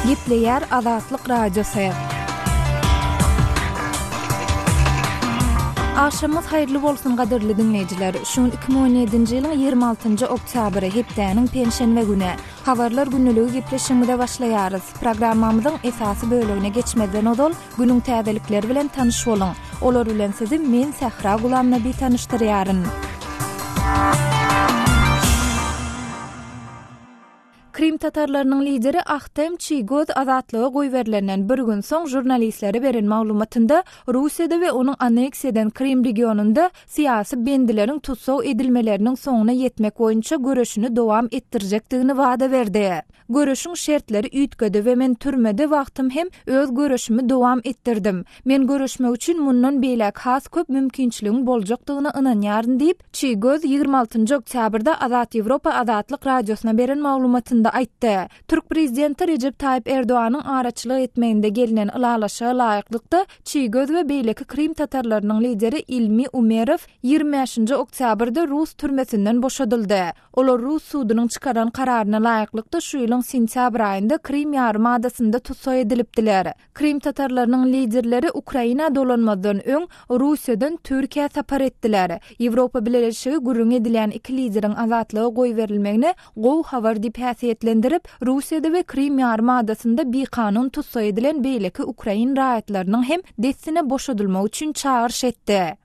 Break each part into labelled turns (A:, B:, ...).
A: Gepleyer Azatlyk Radiosu. Akşamız hayırlı bolsun gaderli dinleyijiler. Şun 2017-nji ýylyň 26-njy oktýabry hepdeniň penşenbe güni. Habarlar günnüligi gepleşiginde başlaýarys. Programmamyzyň esasy bölügine geçmeden odol günüň täzelikleri bilen tanyş bolun. Olar bilen sizi men Sahra Gulamnaby tanışdyrýaryn. Krim tatarlarynyň lideri Ahtem Çigoz azatlyga goýberlenden bir gün soň jurnalistlere beren maglumatynda Russiýada we onuň aneksiýadan Krim regionunda siýasy bendileriň tutsaw edilmeleriniň soňuna ýetmek boýunça görüşini dowam etdirjekdigini wada berdi. Görüşüň şertleri üýtgedi we men türmede wagtym hem öz görüşimi dowam etdirdim. Men görüşmek üçin mundan beýlek has köp mümkinçiligiň boljakdygyna ynanýaryn diýip Çigoz 26-njy oktýabrda Azat Ýewropa Azatlyk Radiosyna beren maglumatynda aýtdy. Türk prezidenti Recep Tayyip Erdoğan'ın araçlyk etmeginde gelinen ılalaşa laýyklykda Çigoz we beýleki Krim tatarlarynyň lideri Ilmi Umerov 25-nji oktýabrda Rus türmesinden boşadyldy. Olar Rus sudynyň çykaran kararyna laýyklykda şu ýylyň sentýabr aýynda Krim ýarymadasyna tutsaw edilipdiler. Krim tatarlarynyň liderleri Ukraina dolanmadan öň Russiýadan Türkiýe sapar etdiler. Ýewropa Birleşigi gürrüň edilen iki lideriň azatlyga goýberilmegini gow habar diýip häsiýetlendirip, Russiýada we Krim ýarymadasyna bir kanun tutsaw edilen beýleki Ukrain raýatlarynyň hem dessine boşadylmak üçin çağırış etdi.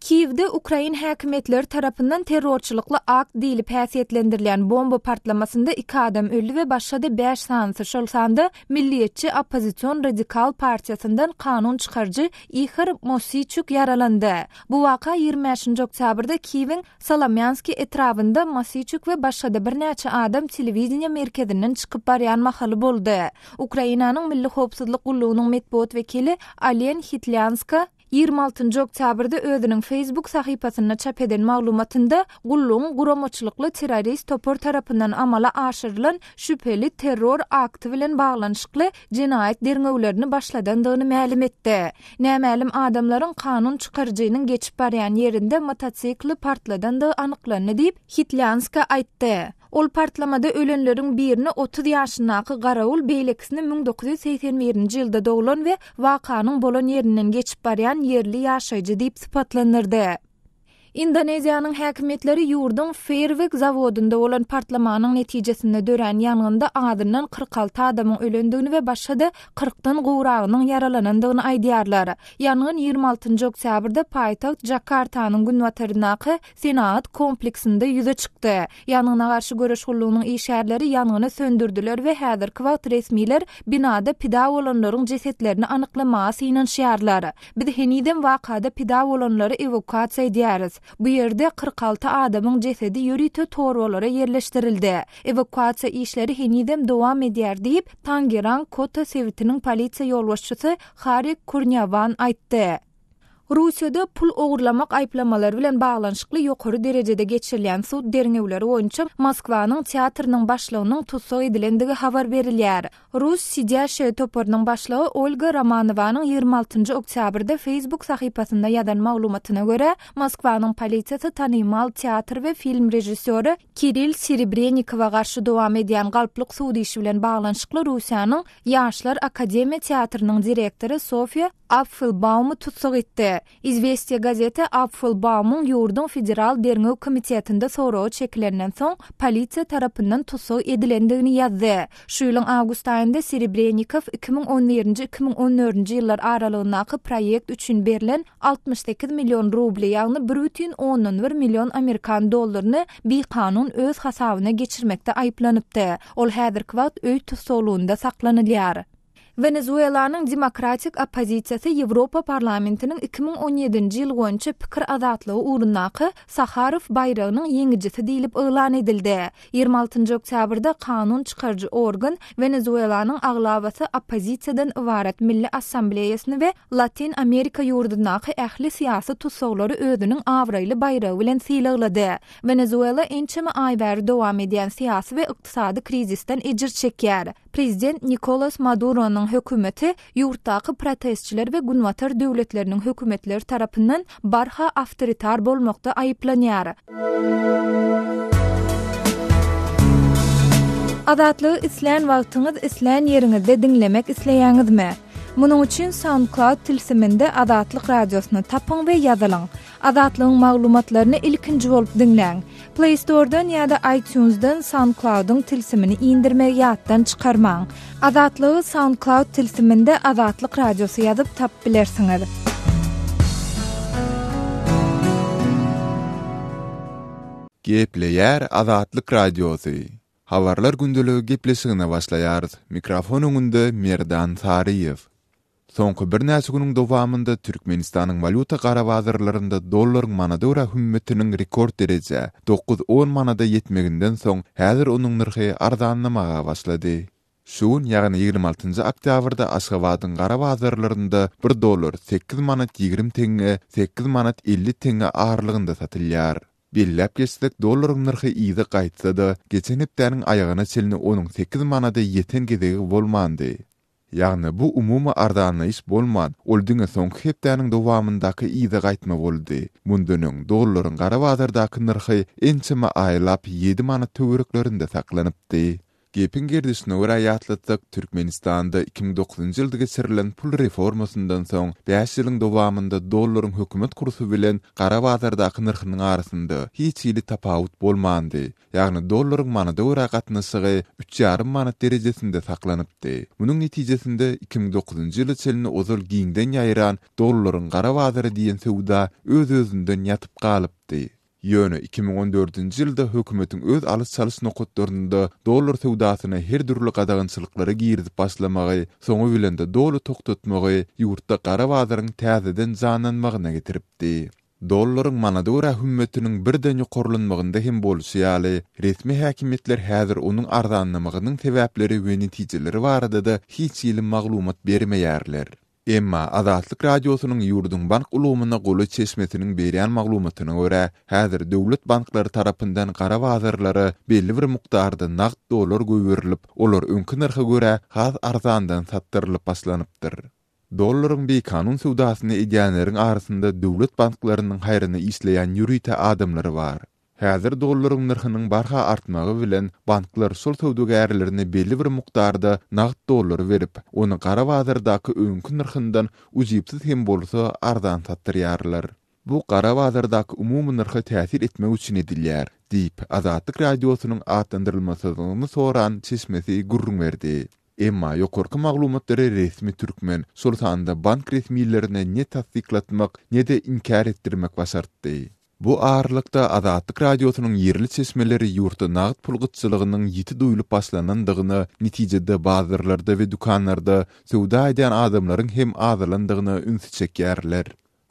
A: Kiev'de Ukrain häkimetleri tarapyndan terrorçylykly akt diýilip häsiýetlendirilen bomba partlamasynda 2 adam öldü we başga 5 sanyşy şolsanda Milliýetçi Opposision Radikal Partiýasyndan kanun çykarjy Ihor Mosychuk yaralandy. Bu waka 25-nji oktýabrda Kiew'in Salomyanski etrawynda Mosychuk we başga bir näçe adam telewizioniýa merkezinden çykyp barýan mahaly boldy. Ukrainanyň Milli Howpsuzlyk Gullugynyň medpuat wekili Alen Hitlyanska 26-njy oktýabrda özüniň Facebook sahypasyna çap eden maglumatynda gullugyň guramaçylykly terrorist topor tarapyndan amala aşyrylan şüpheli terror akty bilen baglanyşykly jinayet derňewlerini başladandygyny ma'lum etdi. Nämälim adamlaryň kanun çykarjynyň geçip barýan ýerinde mototsikli partladandygy anyklandy diýip Hitlyanska aýtdy. Ol partlamada ölenleriň birini 30 ýaşyndaky Garawul beýlekisini 1981-nji ýylda doglan we wakanyň bolan ýerinden geçip barýan yerli ýaşaýjy diýip sypatlanyrdy. Indoneziýanyň häkimetleri ýurdun Fairwick zawodunda bolan partlamanyň netijesinde dören ýangynda adından 46 adamyň ölendigini we başga 40-dan gowragynyň yaralanandygyny aýdýarlar. Ýangyn 26-njy oktýabrda paýtagt Jakartanyň Gunwatarnaky Senat kompleksinde ýüze çykdy. Ýangına garşy görüş gullugynyň işgärleri ýangyny söndürdiler we häzirki wagt resmiler binada pida bolanlaryň jesetlerini anyklamagy synanýarlar. Biz heniden wakada pida bolanlary evakuasiýa edýäris. Bu ýerde 46 adamyň jesedi ýörüte torbalara ýerleşdirildi. Evakuasiýa işleri henidem dowam edýär diýip Tangerang Kota Sewitiniň polisiýa ýolbaşçysy Harik Kurnyavan aýtdy. Russiýada pul ogurlamak aýplamalary bilen baglanyşykly ýokary derejede geçirilen suд derňewleri boýunça Moskwanyň teatrynyň başlygynyň tutsaw edilendigi habar berilýär. Rus Sidiýaşy toporynyň başlygy Olga Romanovanyň 26-njy oktýabrda Facebook sahypasynda ýazan maglumatyna görä, Moskwanyň polisiýasy tanymal teatr we film rejissöri Kirill Serebrenikowa garşy dowam edýän galplyk suд işi bilen baglanyşykly Russiýanyň Ýaşlar Akademiýa teatrynyň direktory Sofia Apfelbaumy tutsak etdi. İzvestiya gazete Apfelbaum'un ýurdun federal derňew komitetinde soragy çekilenden soň polisiýa tarapyndan tutsak edilendigini ýazdy. Şu ýylyň awgust aýynda Serebrennikov 2017-2014-nji ýyllar aralygyndaky proýekt üçin berilen 68 million rubli, ýagny 1,10 million Amerikan dollaryny bir kanun öz hasabyna geçirmekde aýplanypdy. Ol häzirki wagt öý tutsagluğunda saklanylýar. Venezuelanyň demokratik opozisiýasy Ýewropa parlamentiniň 2017-nji ýyl boýunça pikir azatlygy uğrundaky Saharow bayragynyň ýeňijisi diýilip elan edildi. 26-njy oktýabrda kanun çykarjy organ Venezuelanyň aglabasy opozisiýadan ibaret Milli Assambleýasyny we Latin Amerika ýurdundaky ähli siýasy tutsaglary özüniň awraýly bayragi bilen sylaglady. Venezuela ençeme aý bäri dowam edýän siýasy we ykdysady krizisden ejir çekýär. Prezident Nicolas Maduro'nun hökümeti yurtdaky protestçiler we Gunwatar döwletleriniň hökümetleri tarapyndan barha awtoritar bolmakda aýyplanýar. Azatlygy isleýän wagtyňyz isleýän ýeriňizde dinlemek isleýäňizmi? Munuň üçin SoundCloud tilsiminde Azatlyk radiosyny tapyň we ýazylyň. Azatlygyň maglumatlaryny ilkinji bolup dinleň. Play Store'dan ýa-da iTunes'dan SoundCloud'un tilsimini indirmek ýatdan çykarmaň. Azatlygy SoundCloud tilsiminde Azatlyk radiosy ýazyp tap bilersiňiz.
B: Gepleýär Azatlyk radiosy. Habarlar gündeligi gepleşigine başlaýar. Mikrofon öňünde Merdan Sariýew. Soňky bir näçe günüň dowamında Türkmenistanyň valuta garawazyrlarynda dollaryň manadura hümmetiniň rekord derece 9-10 manada ýetmeginden soň häzir onuň narhy arzanlamaga başlady. Şuň ýagny 26-njy oktýabrda Aşgabatyň garawazyrlarynda 1 dollar 8 manat 20 teňe, 8 manat 50 teňe aralygynda satylýar. Billep geçsek dollaryň narhy ýygy gaýtsa-da, geçen hepdäniň aýagyna çelini onuň 8 manada ýeten gezegi bolmandy. Ýagny bu umumy ardanlyş bolman, ol diňe soňky hepdäniň dowamyndaky ýygy gaýtma boldy. Mundunyň dollaryň garawazyrdaky narhy ençeme aýlap 7 manat töwereklerinde saklanypdy. Gepin gerdisine göre ýatlatsak Türkmenistanda 2009-njy ýylda geçirilen pul reformasyndan soň 5 ýylyň dowamynda dollaryň hökümet kursy bilen garawazyrdaky narhynyň arasynda hiç ýyly tapawut bolmandy. Ýagny dollaryň manadura gatnaşygy 3,5 manat derejesinde saklanypdy. Munyň netijesinde 2009-njy ýyly çelini ozal giňden ýaýran dollaryň garawazyry diýen sowda öz-özünden ýatyp galypdy. Ýöne 2014-nji ýylda hökümetiň öz alys-çalys nokatlarynda dollar sowdasyna her türlü gadagynçylyklary girdip başlamagy, soňy bilen de doly toktatmagy ýurtda garawazyryň täzeden janlanmagyna getiripdi. Dollaryň manadura hümmetiniň birden ýokarlanmagynda hem bolşy ýaly, resmi häkimetler häzir onuň arzanlamagynyň sebäpleri we netijeleri barada da hiç ýyly maglumat bermeýärler. Emma Azatlyk radiosynyň ýurdun bank ulumyna goly çeşmesiniň berýän maglumatyna görä, häzir döwlet banklary tarapyndan garawazyrlary belli bir mukdarda naqd dollar göwerilip, olar öňkü narha görä has arzandan satdyrylyp başlanypdyr. Dollaryň bekanun sowdasyny edýänleriň arasynda döwlet banklarynyň haýryna işleýän ýürüýte adamlary bar. Häzir dollaryň narhynyň barha artmagy bilen banklar şol sowdagärlerini belli bir mukdarda naqd dollar berip, onu garawazyrdaky öňkü narhyndan ujypsyz hem bolsa arzan satdyrýarlar. Bu garawazyrdaky umumy narha täsir etmek üçin edilýär, diýip Azatlyk radiosynyň atlandyrylmasyny soran çeşmesi gurrun berdi. Emma ýokarky maglumatlary resmi türkmen, şol sanda bank resmiýetlerine ne tasdiklatmak, ne de inkar etdirmek başartdy. Bu ağırlıkta Azatlyk radiosynyň ýerli çeşmeleri ýurtda naqd pul gytçylygynyň ýiti duýulyp başlanandygyny, netijede bazarlarda we dukanlarda sowda edýän adamlaryň hem azalandygyny ünsü çekýärler.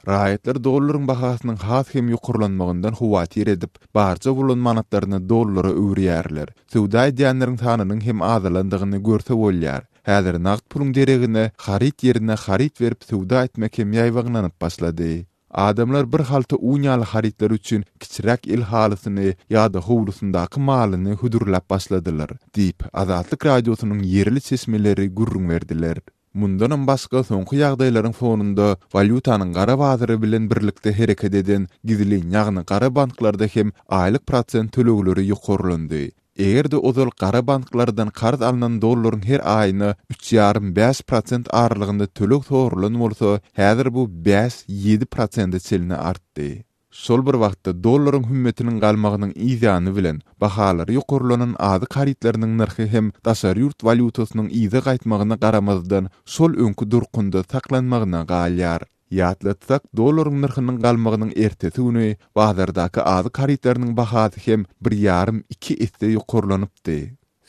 B: Raýatlar dollaryň bahasynyň has hem ýokurlanmagyndan huwatir edip, barça bolan manatlaryny dollara öwrýärler. Sowda edýänleriň sanynyň hem azalandygyny görse bolýar. Häzir naqd puluň deregine harit ýerine harit berip sowda etmek hem ýaýbaglanyp başlady. Adamlar bir halta uňaly haritler üçin kiçirak el halysyny ýa-da howlusundaky malyny hudurlap başladylar, diýip Azatlyk radiosynyň ýerli çeşmeleri gurrun berdiler. Mundan başga soňky ýagdaýlaryň fonunda valutanyň garawazyry bilen birlikde hereket eden gizli ýagny gara banklarda hem aýlyk prosent tölegleri ýokarlandy. Egerde ozal gara banklardan qarz alınan dollaryň her aýyna 3,5-5% aralygynda töleg sorulan bolsa, häzir bu 5-7% çelini artdy. Şol bir wagtda dollaryň hümmetiniň galmagynyň ýygyny bilen bahalary ýokarlanan azy haritlarynyň narhy hem daşary ýurt valutasynyň ýygy gaýtmagyna garamazdan şol öňkü durkunda saklanmagyna galýar. Ýatlatsak dollaryň narhynyň galmagynyň ertesi güni bazardaky azy haritlarynyň bahasy hem 1,5-2 esse ýokarlanypdy.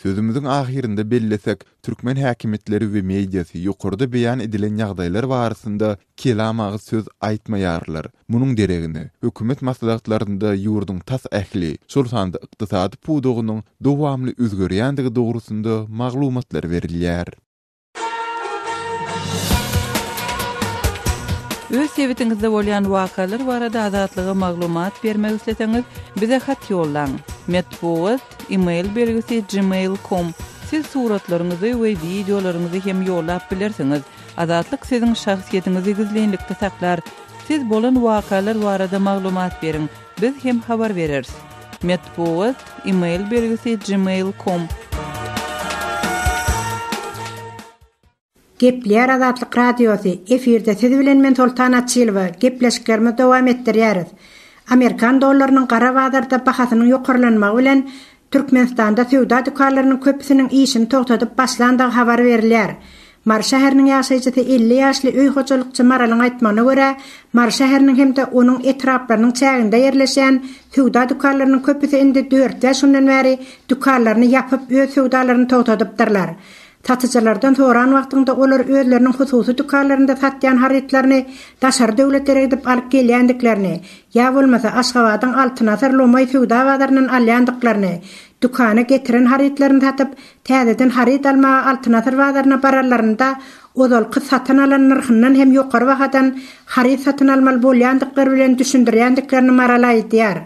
B: Sözümüzün ahirinde bellesek, Türkmen häkimetleri we mediasy ýokarda beýan edilen ýagdaýlar barasynda kelamagy söz aýtmaýarlar. Munyň deregine, hökümet maslahatlarynda ýurdun tas ähli, şol sanda ykdysady pudugynyň dowamly özgerýändigi dogrusynda maglumatlar berilýär.
C: Öz sebitingizde bolýan wakalar barada azatlyga maglumat bermek isleseňiz, bize hat ýollaň. Metbuat email belgisi gmail.com. Siz suratlaryňyzy we videolaryňyzy hem ýollap bilersiňiz. Azatlyk siziň şahsiýetiňizi gizlenlikde saklar. Siz bolan wakalar barada maglumat beriň. Biz hem habar bereriz. Metbuat email belgisi gmail.com.
D: Gepler Azatlyk Radiosu efirde siz bilen men Sultan Atçylova gepleşiklerimi dowam etdirýäris. Amerikan dollarynyň gara bazarda bahasynyň ýokarlanmagy bilen Türkmenistanda söwda dükanlarynyň köpüsiniň işini togtadyp başlandygy habar berilýär. Mar şäheriniň ýaşaýjysy 50 ýaşly öý hojalykçy Maralyň aýtmagyna görä, Mar şäheriniň hemde onuň etraplarynyň çäginde ýerleşen söwda dükanlarynyň köpüsi indi 4 ýaşyndan bäri dükanlaryny ýapyp öz söwdalaryny togtadypdyrlar. Satıcılardan soran wagtynda olar özleriniň hususy dükanlarynda satýan harytlaryny daşary döwletlere gidip alyp gelýändiklerini, ýa bolmasa Aşgabatyň Altynasar Lomay söwda bazarynyň alýandyklaryny, dükana getiren harytlaryny satyp, täzeden haryt almaga Altynasar bazaryna bararlarynda ozalky satyn alan narhyndan hem ýokary bahadan haryt satyn almaly bolýandyklary bilen düşündirýändiklerini maralaýdýar.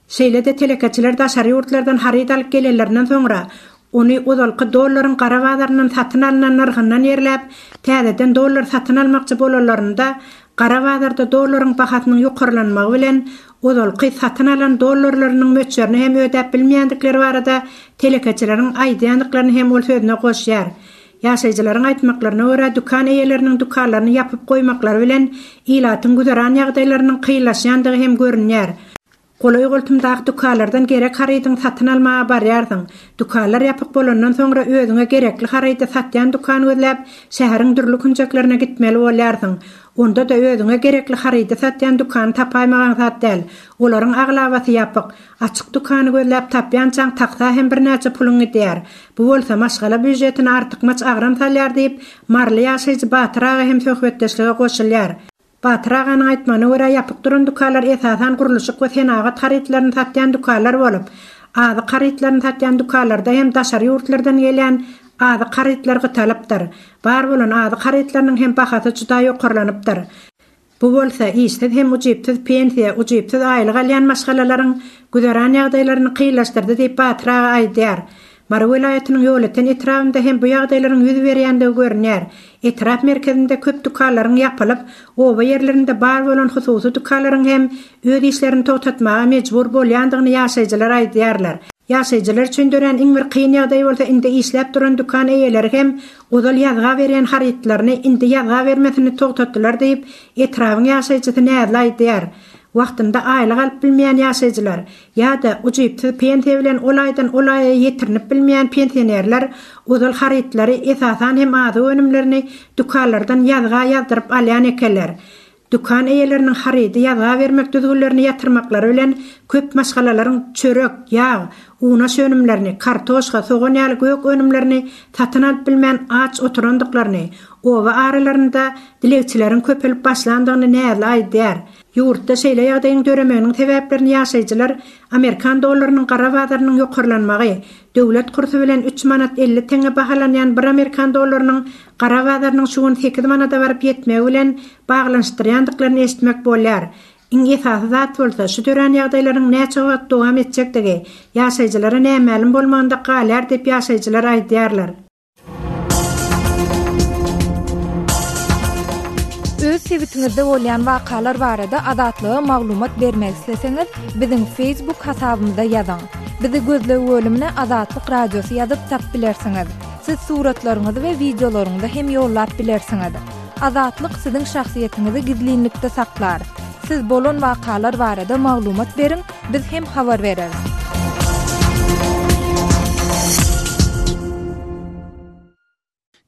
D: Şeýle-de telekaçylar daşary ýurtlardan haryt alyp gelýärlerinden soňra onu ozalky dollaryň gara bazarynyň satyn alynan narhyndan ýerläp, täzeden dollar satyn almakçy bolanlarynda gara bazarda dollaryň bahasynyň ýokarlanmagy bilen ozalky satyn alan dollarlarynyň möçlerini hem ödäp bilmeýändikleri barada telekaçylaryň aýdýandyklaryny hem ol sözüne goşýar. Ýaşaýjylaryň aýtmaklaryna görä dükan eýeleriniň dükanlaryny ýapyp goýmaklary bilen ilatyň güzaran ýagdaýlarynyň kıylaşýandygy hem görünýär. Kolay goltumdaky dükanlardan gerek harydyň satyn almaga barýardyň. Dükanlar ýapyk bolandan soňra özüňe gerekli harydy satýan dükan gözläp, şäheriň dürli künjeklerine gitmeli bolýardyň. Onda da özüňe gerekli harydy satýan dükan tapaýmagan zat däl. Olaryň aglabasy ýapyk, açyk dükany gözläp tapýançaň taksa hem bir näçe pulyň edýär. Bu bolsa maşgala büdjetini artykmaç agram salýar diýip, marly ýaşaýjy Batyraga hem söhbetdeşlige goşulýar. Batrağanyň aýtmagyna görä ýapyk duran dükanlar esasan gurulşyk we senagat harytlaryny satýan dükanlar bolup, azy harytlaryny satýan dükanlarda hem daşary ýurtlardan gelen azy harytlar gytalypdyr. Bar bolan azy harytlarynyň hem bahasy juda ýokarlanypdyr. Bu bolsa işsiz hem ujypsyz pensiýa, ujypsyz aýlyk alýan maşgalalaryň güzaran ýagdaýlaryny kıylaşdyrdy diýip Batyraga aýdýar. Mar welaýatynyň ýolatan etrafynda hem bu ýagdaýlaryň ýüz berýändigi görünýär. Etraf merkezinde köp dükanlaryň ýapylyp, oba ýerlerinde bar bolan hususy dükanlaryň hem öz işlerini togtatmaga mejbur bolýandygyny ýaşaýjylar aýdýarlar. Ýaşaýjylar üçin dören iň bir kyn ýagdaý bolsa indi işläp duran dükan eýeleri hem ozal ýazga berýän harytlaryny indi ýazga bermesini togtatdylar diýip etrafyň ýaşaýjysy näzli aýdýar. Wagtynda aýlyk alyp bilmeýän ýaşaýjylar ýa-da ujypsyz pensiýa bilen olaýdan olaýa ýetirinip bilmeýän pensionerler ozal harytlary esasan hem azy önümlerini dükanlardan ýazga ýazdyryp alýan ekenler. Dükan eýeleriniň harydy ýazga bermek düzgünlerini ýatyrmaklary bilen köp maşgalalaryň çörek, ýağ, una önümlerini, kartoşka, soğan ýaly gök önümlerini satyn alyp bilmeýän aç oturandyklaryny, oba aralarynda dilekçileriň köpelip başlandygyny näzli aýdýar. Ýurtda şeýle ýagdaýyň döremeginiň sebäplerini ýaşaýjylar Amerikan dollarynyň gara bazarynyň ýokarlanmagy, döwlet kursy bilen 3 manat 50 teňe bahalanýan bir Amerikan dollarynyň gara bazarynyň şuň 8 manata baryp ýetmegi bilen baglanşdyrýandyklaryny eşitmek bolýar. Iň esasy zat bolsa şu dören ýagdaýlaryň näçe wagt dowam etjekdigi ýaşaýjylara nämälim bolmaganda galar diýip ýaşaýjylar aýdýarlar.
A: Öz sebitiňizde bolýan wakalar barada adatlyga maglumat bermek isleseňiz, biziň Facebook hasabymyza ýazyň. Bizi gözlegi bölümine Azatlyk Radiosu ýazyp tap bilersiňiz. Siz suratlaryňyzy we videolaryňyzy hem ýollap bilersiňiz. Azatlyk siziň şahsiýetiniňizi gizlinlikde saklar. Siz bolan wakalar barada maglumat beriň, biz hem habar bereriz.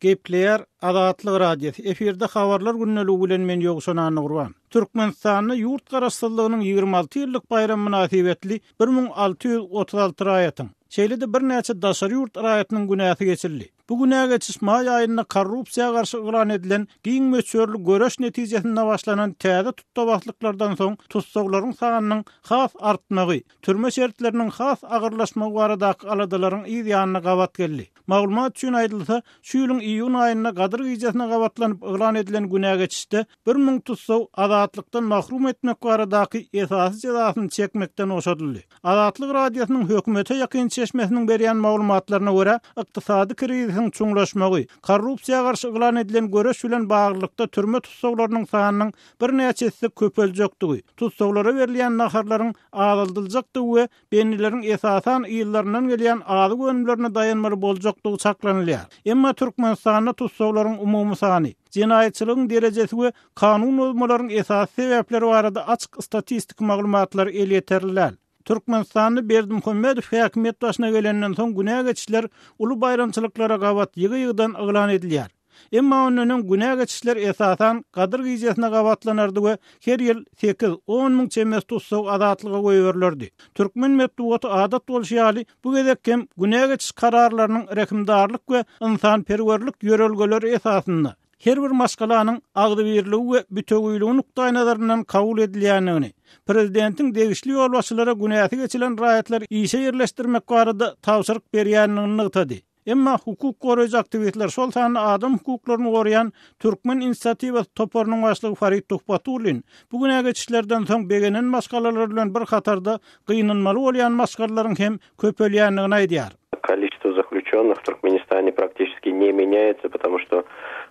E: Gepler Azatlyk Radiosu efirde habarlar günneligi bilen men ýogşan Nurwan. Türkmenistanyň ýurt garaşsyzlygynyň 26 ýyllyk bayram münasibetli 1636 raýatyň şeýle-de bir näçe daşary ýurt raýatynyň günäsi geçirildi. Bu günäge geçiş may aýynda korrupsiýa garşy ýylan edilen giň möçörlü göreş netijesinde başlanan täze tutdawaklyklardan soň tutsaklaryň sanynyň has artmagy, türme şertleriniň has agyrlaşmagy baradaky aladalaryň ýa-da gabat geldi. Maglumat üçin aýdylsa, şu ýylyň iýun aýynda Gadyr gijesine gabatlanyp ýylan edilen günäge geçişde 1000 tutsaw azatlykdan mahrum etmek baradaky esasy jazasyny çekmekden oşadyldy. Azatlyk Radiosynyň hökümete ýakyn çeşmesiniň berýän maglumatlaryna görä, ykdysady kriz derejesiň çuňlaşmagy, korrupsiýaga garşy ýylan edilen göreş bilen baglykda türme tutsaglarynyň sanynyň bir näçesi köpeljekdigi, tutsaglara berilýän naharlaryň azyldyljakdygy we benileriň esasan ýyllaryndan gelýän azy gönümlerine dayanmaly boljakdygy saklanylýar. Emma Türkmenistanda tutsaglaryň umumy sany, jinayetçiligiň derejesi we kanun normalarynyň esas sebäpleri barada açyk statistik maglumatlar el ýeterliler. Türkmenistan'da Berdimuhammedow häkimet başyna gelenden soň günä geçişler uly bayramçylyklara gawat ýygy-ýygydan yglan edilýär. Emma onunun günä geçişler esasan gadyr gijesine gawatlanardy we her ýyl 8-10 miň çemes tutsag adatlyga goýberlerdi. Türkmen medeniýeti adat bolýaly bu gezekkem günä geçiş kararlarynyň rekimdarlyk we ynsanperwerlik ýörelgeleri esasynda her bir maşgalanyň agdybirligi we bütögüýligi nukdaý nazaryndan kabul edilýändigini, prezidentiň degişli ýolbaşçylara günäsi geçilen raýatlar işe ýerleşdirmek barada tawşyryk berýändigini ýytdy. Emma hukuk goraýjy aktivistler şol sany adam hukuklaryny goraýan Türkmen inisiatiwasy toparynyň başlygy Farid Tuhpatulin bu günä geçişlerden soň begenen maşgalalar bilen bir hatarda gynanmaly bolýan maşgalalaryň hem köpelýändigini aýdýar.
F: Количество заключенных в Туркменистане практически не меняется, потому что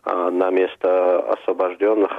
F: на место освобожденных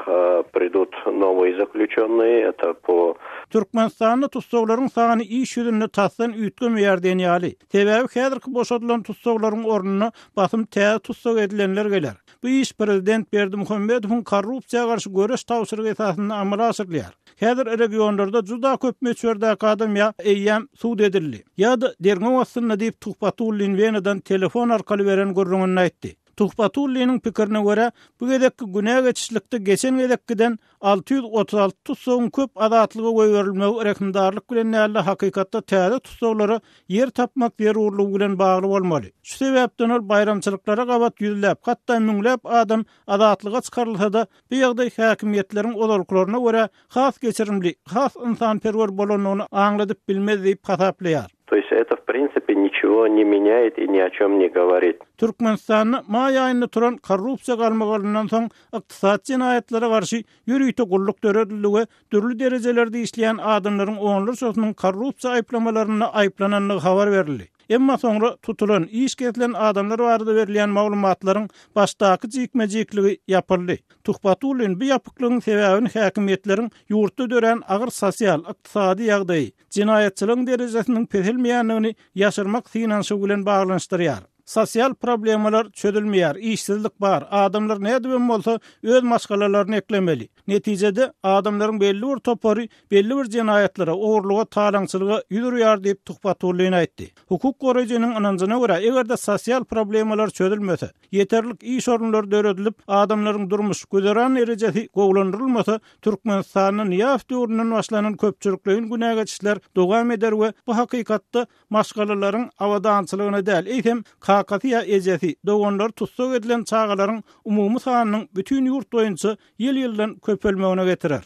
F: придут новые заключенные. Это по
E: Türkmenistanda tutsaglaryň sany iş ýüzünde tasdan üýtgemeýär denýäli. Sebäbi häzirki boşadylan tutsaglaryň ornuny basym täze tutsag edilenler geler. Bu iş prezident Berdimuhammedowyň korrupsiýaga garşy göreş tawşyrygy esasynda amala asyrlýar. Häzir regionlarda juda köp meçherdäki adam ýa eýýäm suud edildi. Ýa-da derňe wasyna diýip Tuhpatulin wenadan telefon arkaly beren görrüňini aýtdy. Tuhpatulliniň pikirine görä, bu gezekki günä geçişlikde geçen gezekkiden 636 tutsagyň köp adatlyga goýberilmegi rekimdarlyk bilen näle hakykatda täze tutsaglary yer tapmak zerurlygy bilen bagly bolmaly. Şu sebäpden ol bayramçylyklara gawat ýüzläp, hatda müňläp adam adatlyga çykarylsa-da, bu ýagdaý häkimetleriň olarklaryna görä has geçirimli, has ynsanperwer bolanyny aňladyp bilmez diýip hasaplaýar.
F: То есть это, в принципе, ничего не меняет и ни о чем не говорит.
E: Türkmenistan'da may aýynda turan korrupsiýa galmagaryndan soň ykdysat jinaýatlary garşy ýürüýte gulluk töredildi we türlü derejelerde işleýän adamlaryň onlarçasynyň korrupsiýa aýplamalaryna aýplananlygy habar berildi. Emma soňra tutulan, iş getirilen adamlar barada berilýän maglumatlaryň başdaky jikme-jikligi ýapyldy. Tuhpatulin bu ýapyklygyň sebäbini häkimetleriň ýurtda dören agyr sosial, ykdysady ýagdaý, jinaýatçylygyň derejesiniň perilmeýändigini ýaşyrmak finansy bilen baglanşdyrýar. Sosial problemalar çözülmeýär, işsizlik bar, adamlar nädibem bolsa öz maşgalalaryny eklemeli. Netijede adamlaryň belli bir topary, belli bir jinaýatlara, ogurlyga, talaňçylyga ýüdürýär diýip Tuhpatulin aýtdy. Hukuk goraýjynyň ananjyna görä, egerde sosial problemalar çözülmese, ýeterlik iş orunlary döredilip, adamlaryň durmuş güzeran erejesi gowlandyrylmasa, Türkmenistanyň ýaf döwründen başlanan köpçülikligiň günä geçişler dowam eder we bu hakykatda maşgalalaryň awadançylygyna däl, eýsem Kakatiya ejesi dogonlar tutsag edilen çağalaryň umumy sanynyň bütün ýurt boýunça ýyl-ýyldan köpelmegine getirer.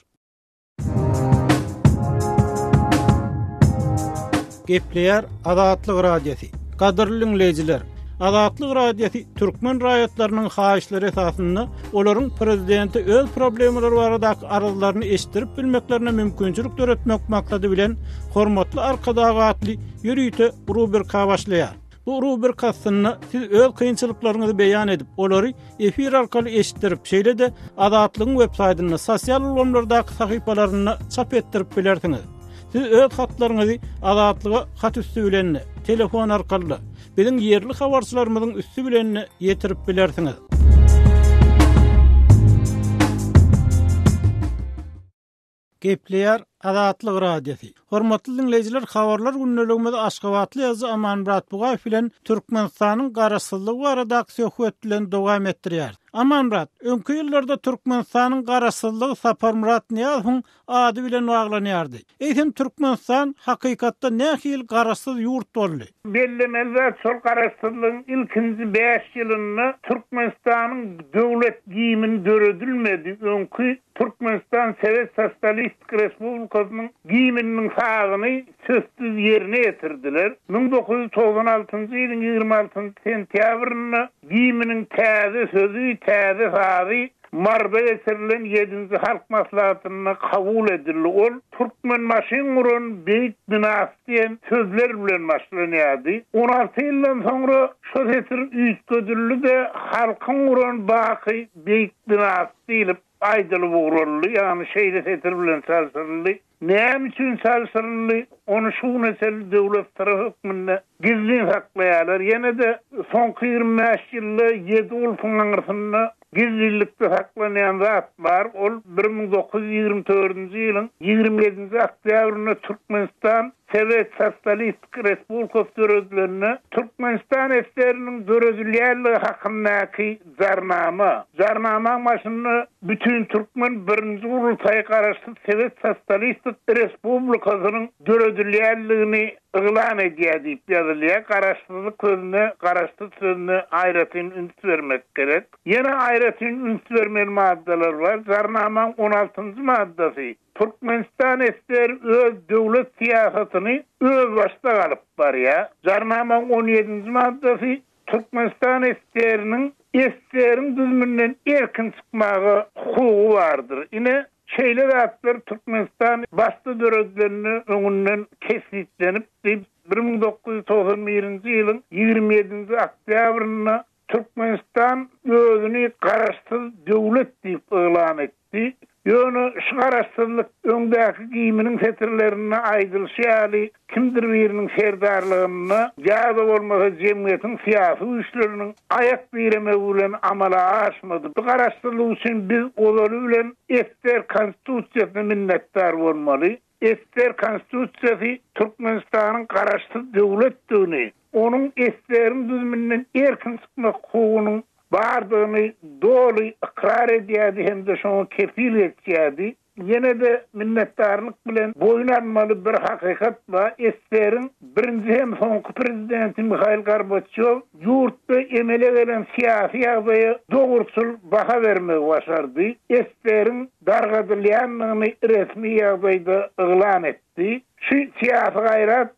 E: Gepleýär Adatlyk radiosi. Gadyrly dinleýijiler, Adatlyk radiosi türkmen raýatlarynyň haýyşlary esasynda olaryň prezidenti öz problemleri baradaky arzularyny eşitdirip bilmeklerine mümkinçilik töretmek maksady bilen hormatly arkadagy atly ýürüýte rubrika başlaýar. Bu rubrikasyny siz öz kynçylyklaryňyzy beýan edip, olary efir arkaly eşitdirip, şeýle de Adatlygyň web-saýtyna, sosial ulamlardaky sahypalaryna çap etdirip bilersiňiz. Siz öz hatlaryňyzy Adatlyga hat üstü bilen, telefon arkaly, biziň ýerli habarçylarymyzyň üstü bilen ýetirip bilersiňiz. Gepleýär Adatlyk radiosi. Hormatly dinleýijiler, habarlar günneligimizde Aşgabatly ýazgy Amanmurat Bugaýew bilen Türkmenistanyň garaşsyzlygy baradaky söhbet bilen dowam etdirýär. Amanmurat, öňkü ýyllarda Türkmenistanyň garaşsyzlygy Saparmurat Niýazowyň ady bilen baglanýardy. Eýsem Türkmenistan hakykatda nähil garaşsyz ýurt boldy.
G: Bellemeli şol garaşsyzlygyň ilkinji 5 ýylyny Türkmenistanyň döwlet giýimini döredilmedi. Öňkü Türkmenistan Sowet Sosialistik Respublikasynyň giýiminiň sagyny sözsüz ýerine ýetirdiler. 1996-njy ýylyň 26 sentýabryny giýiminiň täze sözü, täze sagy marda geçirilen 7. halk maslahatyna kabul edildi. Ol Türkmen maşin guran beýik binasy diýen sözler bilen başlanýardy. 16 ýyldan soňra şo setir üýtgödüldi de halkyň guran baky beýik binasy diýilip aýdylyp guruldy. Ýani şeýle setir bilen salsyrly. Näme üçin salsyrly? Onu şu mesele döwlet tarapyndan gizli saklaýarlar. Ýene de soňky 25 ýylda 7 ulfyň arasynda gizlilikde saklanýan zat bar. Ol 1924-nji ýylyň 27-nji oktýabryna Türkmenistan Sovet Sotsialistik Respublikasy döredlerine Türkmenistan eslerinin döredilýärligi hakyndaky zarnama. Zarnama başyny bütün Türkmen birinji gurultaýa garaşly Sovet Sotsialistik Respublikasynyň döredilýärligini ıglan edýär diýip ýazylýar. Garaşlyk sözüne aýratyn üns bermek gerek. Ýene aýratyn üns bermeli maddeler var. Zarnamaň 16-njy maddesy Türkmenistan esler öz döwlet siýasatyny öz başda galyp barýar. Zarnamaň 17-nji maddesy Türkmenistan esleriniň düzmünden erkin çykmagy hukugy bardyr. Ine şeýle zatlar Türkmenistan başda döredlerini öňünden kesitlenip 1991-nji ýylyň 27-nji oktýabryna Türkmenistan özüni garaşsyz döwlet diýip elan etdi. Ýöne şu garaşsyzlyk öňdäki giyiminiň setirlerine aýdylşýaly kimdir biriniň serdarlygyny ýa-da bolmasa jemgyýetiň syýasy güýçleriniň aýak bireme bilen amala aşmady. Bu garaşsyzlyk üçin biz olary bilen Ester konstitusiýasyna minnetdar bolmaly. Ester konstitusiýasy Türkmenistanyň garaşsyz döwletdigini, onuň Ester'in düzmünden erkin çykmak hukugynyň bardygyny doly ikrar edýärdi hem de şoňa kefil etýärdi. Ýene de minnetdarlyk bilen boýnanmaly bir hakykat bar. Ester'in birinji hem soňky prezidenti Mikhail Gorbaçov ýurtda emele gelen syýasy ýagdaýa dogurçul baha bermegi başardy. Ester'in dargadylýanlygyny resmi ýagdaýda yglan etdi. Şu syýasy gaýrat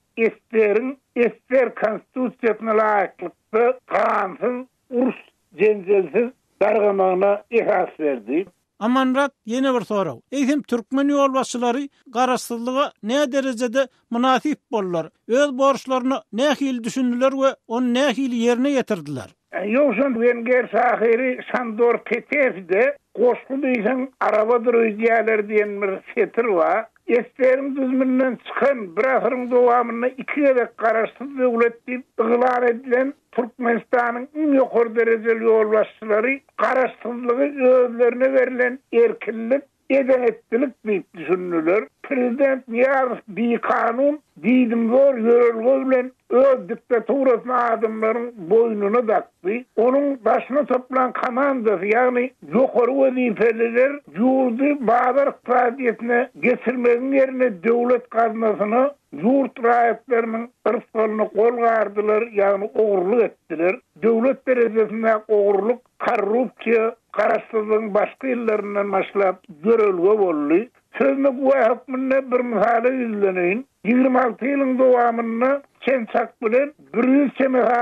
G: Ester konstitusiýasyna laýyklykda gansız, urus jenjelsiz dargamagyna ihas berdi.
E: Amanrat ýene bir soraw. Eýsem türkmen ýolbaşçylary garaşsyzlyga ne derejede munasip bollar? Öz borçlaryny nähili düşündiler we onu nähili ýerine ýetirdiler?
G: Ýokşan Wenger şahyry Sandor Petev'de goşgu diýsen arabadyr öýdýärler diýen bir setir var. Ester'in düzmünden çıkan bir asırın dowamyna iki gerek garaşsyz döwlet diýip yglan edilen Türkmenistanyň iň ýokary derejeli ýolbaşçylary garaşsyzlygy özlerine verilen erkinlik edenetlik diýip düşünýärler. Prezident Niyazov bir kanun diýdim zor ýörelge bilen öz diktaturasyna adamlaryň boýnuny dakdy. Onuň başyna toplan komandasy, ýagny ýokary wezifeliler ýurdy bazar iqtisadiýetine geçirmegin ýerine döwlet gaznasyny yurt raýatlarynyň ırfyny golgardylar, ýagny ogurlyk etdiler. Döwlet derejesinde ogurlyk, korrupsiýa, garaşsyzlygyň başga ýyllaryndan başlap görelge boldy. Sözüne bu hükmünde bir misale izleneyin. 26 yılın dowamyna Çençak bilen 100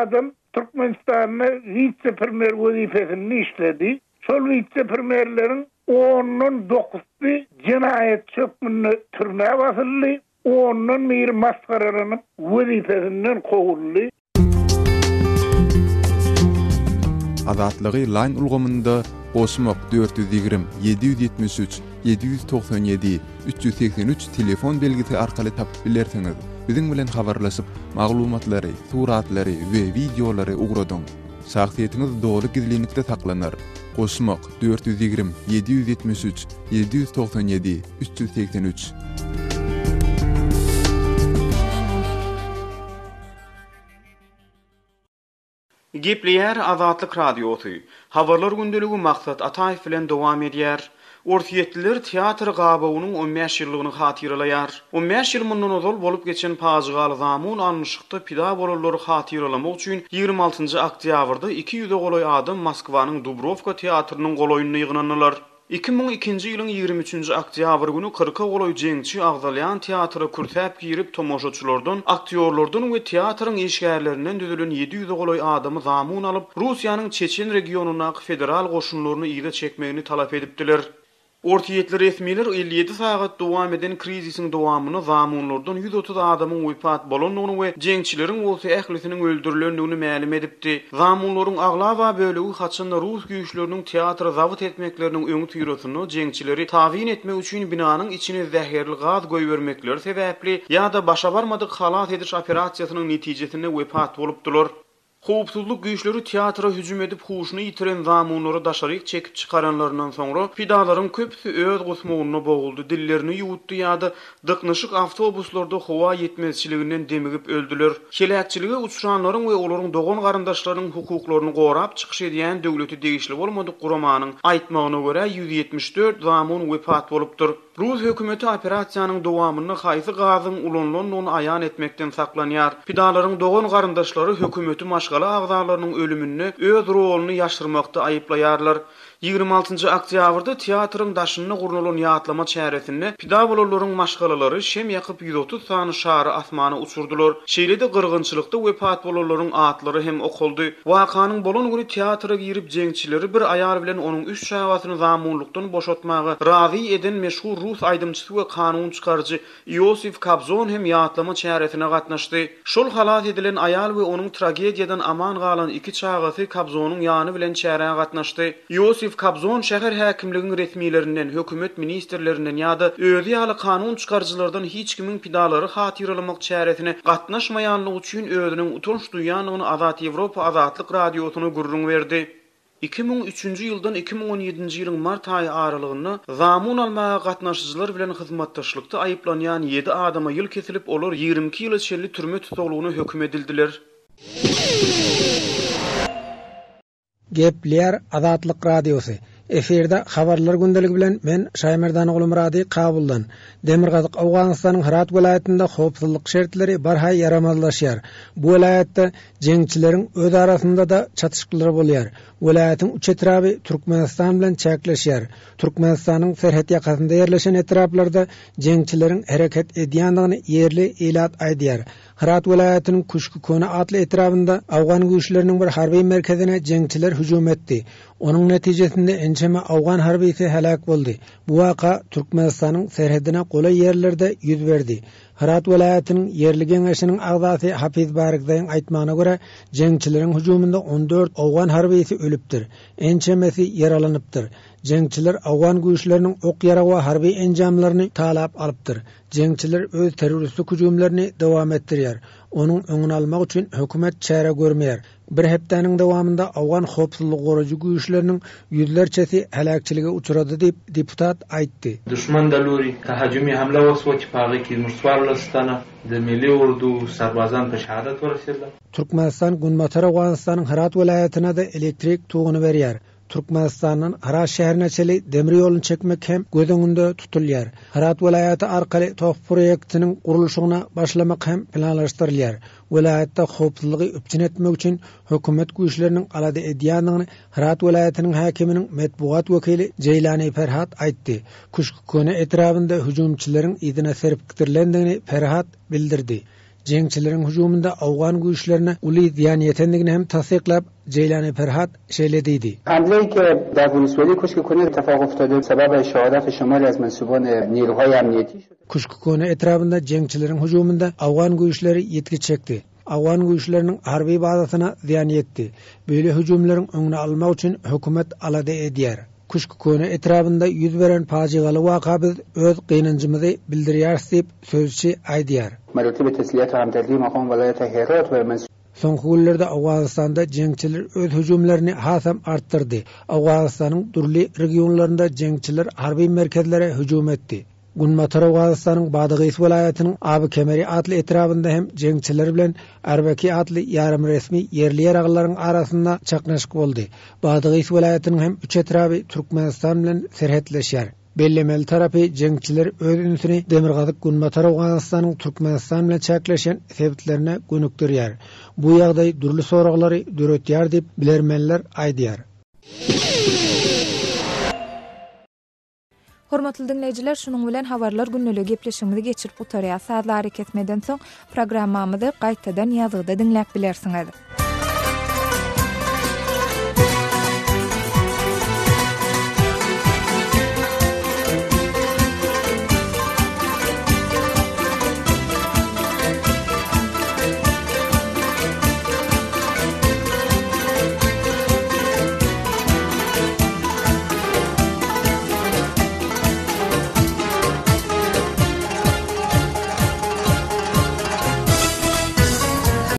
G: adam Türkmenistan'da vice-premier wezifesini işledi. Şol vice-premierlerin 10'nun 9'u cinayet çökmünde türmeye basıldı. 10'nun bir maskararının wezifesinden kovuldu.
B: Azatlygy line ulgamynda Osmok 420 773 797 383 telefon belgisi arkaly tapyp bilersiňiz. Biziň bilen habarlaşyp maglumatlary, suratlary we videolary ugradyň. Şahsiýetiniz dogry gizlilikde saklanar. Osmok 420 773 797 383.
H: Gepleýär Azatlyk radiosy. Habarlar gündeligi Maksat Ataýew bilen dowam edýär. Orsiýetliler teatr gabawynyň 15 ýyllygyny hatyrlaýar. 15 ýyl mundan ozal bolup geçen paýygaly zamun anlaşykda pida bolanlary hatyrlamak üçin 26-njy oktýabrda 200 goloy adam Moskwanyň Dubrovka teatrynyň goloýunyna ýygnandylar. 2002-nji ýylyň 23-nji oktýabr güni 40 goloý jeňçi agdalyan teatra kürtäp girip tomoşaçylardan, aktyorlardan we teatryň işgärlerinden düzülen 700 goloý adamy zamun alyp Russiýanyň Çeçen regionuna federal goşunlaryny ýyda çekmegini talap edipdiler. Ortaýetli resmiler 57 sagat dowam eden krizisiň dowamyny zamunlardan 130 adamyň wepat bolanyny we jeňçileriň bolsa ählisiniň öldürilendigini ma'lum edipdi. Zamunlaryň aglawa bölegi haçanda Rus güýçleriniň teatry zabit etmekleriniň öňü tüýreşini jeňçileri tawin etmek üçin binanyň içine zäherli gaz goýbermekleri sebäpli ýa-da başa barmadyk halat ediş operasiýasynyň netijesinde wepat bolupdylar. Howpsuzlyk güýçleri teatra hüjüm edip huşuny ýitiren zamunlary daşaryk çekip çykaranlaryndan soňra pidalaryň köpüsi öz gusmagyna boguldy, dillerini ýuwutdy ýa-da dyknyşyk awtobuslarda howa ýetmezçiliginden demigip öldüler. Kelekçilige uçuranlaryň we olaryň dogan garandaşlarynyň hukuklaryny gorap çykyş edýän döwleti degişli bolmadyk guramanyň aýtmagyna görä 174 zamun wepat bolupdyr. Rus hökümeti operasiýanyň dowamyny haýsy gazyň ulanlaryny aýan etmekden saklanýar. Pidalaryň dogan garandaşlary hökümeti maşgala agzalarynyň ölümini öz roluny ýaşyrmakda aýyplaýarlar. 26-njy oktýabrda teatrın daşyny gurnulan ýatlama çäresinde pida bolalaryň maşgalalary şem ýakyp 130 sany şary asmana uçurdular. Şeýlede gyrgynçylykda wepat bolalaryň atlary hem okuldy. Wakanyň bolan güni teatra girip jeňçileri bir aýar bilen onuň üç şawasyny zamunlukdan boşatmagy razy eden meşhur Rus aýdymçysy we kanun çykarjy Iosif Kobzon hem ýatlama çäresine gatnaşdy. Şol halat edilen aýal we onuň tragediýadan aman galan iki çagasy Kobzonyň ýany bilen çäreňe gatnaşdy. Iosif Kobzon şäher häkimliginiň resmiýetlerinden, hökümet ministrlerinden ýa-da özi ýaly kanun çykarjylardan hiç kimiň pidalary hatyrlamak çäresine gatnaşmaýanlygy üçin özüniň utanç duýanlygyny Azat Ýewropa Azatlyk radiosyna gurrun berdi. 2003-nji ýyldan 2017-nji ýylyň mart aýy aralygyny zamun almaga gatnaşyjylar bilen hyzmatdaşlykda aýyplanýan 7 adama ýyl kesilip olar 22 ýyl içerli türme tutulgyny hökm edildiler.
I: Gepler Azatlyk radiosu. Eferde habarlar gündəligi bilen men Şaýmerdan oglum Radi Kabuldan. Demirgazyk Awganystanyň Herat welaýatynda howpsuzlyk şertleri barha yaramazlaşýar. Bu welaýatda jeňçileriň öz arasynda da çatışyklar bolýar. Welaýatyň üç etraby Türkmenistan bilen çäkleşýär. Türkmenistanyň serhat ýakasynda ýerleşen etraplarda jeňçileriň hereket edýändigini ýerli elat aýdýar. Herat welaýatynyň Kuşku Kona atly etrapynda Awgan güýçleriniň bir harby merkezine jeňçiler hüjüm etdi. Onuň netijesinde ençeme Awgan harbisi helak boldy. Bu waka Türkmenistanyň serhedine golay ýerlerde ýüz berdi. Herat welaýatynyň ýerli geňeşiniň agzasy Hafiz Barykdaýyň aýtmagyna görä, jeňçileriň hüjüminde 14 Awgan harbisi ölüpdir. Ençemesi yaralanypdyr. Jeňçiler Awgan güýçleriniň ok ýara we harby enjamlaryny talap alypdyr. Jeňçiler öz terroristlik hüjümlerini dowam etdirýär. Onuň öňüni almak üçin hökümet çäre görmeýär. Bir hepdeniň dowamında Awgan howpsuzlyk goragy güýçleriniň ýüzlerçesi helakçylyga uçrady diýip deputat aýtdy.
J: Düşman daluri tahajjumi hamla waswati pagy Murswarlastana de milli ordu sarbazan peşhadat warasylar.
I: Türkmenistan Gunmatar Awganystanyň Herat welaýatyna da elektrik tuğuny berýär. Türkmenistanyň Herat şäherine çeli demir ýoluny çekmek hem gözüňünde tutulýar. Herat welaýaty arkaly top proýektiniň gurulşygyna başlamak hem planlaşdyrylýar. Welaýatda howpsuzlygy öpçün etmek üçin hökümet güýçleriniň alady edýändigini Herat welaýatynyň häkiminiň medbuat wekili Jeýlany Ferhat aýtdy. Kuşku Kona etrapynda hüjümçileriň ýedine serip gitirilendigini Ferhat bildirdi. Jeňçileriň hüjüminde Awgan güýçlerine uly ziýan ýetendigini hem tasdiqlap Jeýlany Ferhat şeýlediydi.
K: حمله‌ای که در ولسوالی کوشک کنه اتفاق افتاده سبب شهادت شماری از منسوبان نیروهای امنیتی شده.
I: Kuşku Kona etrapynda jeňçileriň hüjüminde Awgan güýçleri ýetki çekdi. Awgan güýçleriniň harby bazasyna ziýan ýetdi. Böyle hüjümleriň öňüni almak üçin hökümet alady edýär. Kuşku Kona etrapynda ýüz beren fajigaly waka biz öz gynanjymyzy bildirýäris diýip sözçi aýdýar.
K: مراتب تسلیت و همدردی مقام ولایت هرات و
I: Soňky günlerde Awganystanda jeňçiler öz hüjümlerini hasam artdyrdy. Awganystanyň turly regionlarynda jeňçiler harby merkezlere hüjüm etdi. Gunmatar Awganystanyň Badagys welaýatynyň Aby Kemeri atly etrapynda hem jeňçiler bilen Erbeki atly ýarym resmi ýerli ýaraglaryň arasynda çaknaşyk boldy. Badagys welaýatynyň hem üç etrapy Türkmenistan bilen serhetleşýär. Bellemel tarapy jeňçiler öz ünsüni Demirgazyk Gunmatar Awganystanyň Türkmenistan bilen çäkleşen sebitlerine gönükdirýär. Bu ýagdaý durly soraglary döretýär diýip bilermenler aýdýar.
A: Hormatly dinleyijiler, şunuň bilen habarlar günneligi gepleşigimizi geçirip utarýar. Saatlar hareket etmeden soň programmamyzy gaýtadan ýazgyda dinläp bilersiňiz.